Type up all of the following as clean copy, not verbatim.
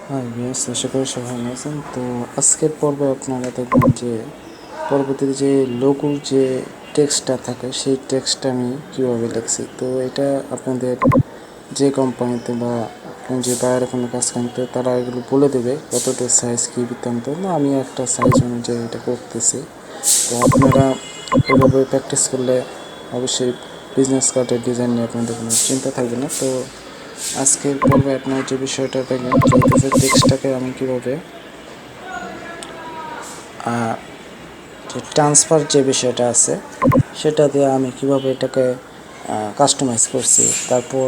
হ্যাঁ বিয়াস, আশা করি সবাই ভালো আছেন। তো আজকের পর্বে আপনারা দেখবেন যে পরবর্তীতে যে লোগোর যে টেক্সটটা থাকে সেই টেক্সটটা আমি কীভাবে লিখছি। তো এটা আপনাদের যে কোম্পানিতে বা যে বাইরে কোনো কাজ করতে তারা এগুলো বলে দেবে কতটা সাইজ কী বৃত্তান্ত। না, আমি একটা সাইজ অনুযায়ী এটা করতেছি। তো আপনারা এভাবে প্র্যাকটিস করলে অবশ্যই বিজনেস কার্ডের ডিজাইন নিয়ে আপনাদের কোনো চিন্তা থাকবে না। তো আজকের পর্বে আপনার যে বিষয়টা দেখবেন যে টেক্সটটাকে আমি কীভাবে যে ট্রান্সফার যে বিষয়টা আছে সেটা দিয়ে আমি কিভাবে এটাকে কাস্টমাইজ করছি। তারপর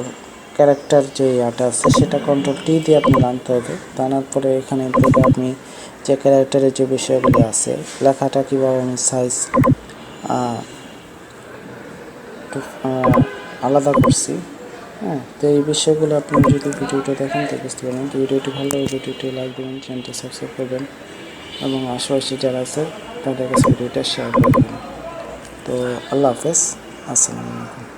ক্যারেক্টার যে আটা আছে সেটা কন্ট্রোল টি দিয়ে আপনার আনতে হবে। আনার পরে এখানে থেকে আপনি যে ক্যারেক্টারের যে বিষয়গুলো আছে লেখাটা কীভাবে আমি সাইজ আলাদা করছি। হ্যাঁ, তো এই বিষয়গুলো আপনি যদি ভিডিওটা দেখেন তো বুঝতে পারবেন। তো ভিডিওটি ভালো লাগে ভিডিওটি লাইক দেবেন, চ্যানেলটি সাবস্ক্রাইব করবেন এবং আশেপাশে যারা আছে তাদের কাছে ভিডিওটা শেয়ার করে দেবেন। তো আল্লাহ হাফেজ, আসসালামু আলাইকুম।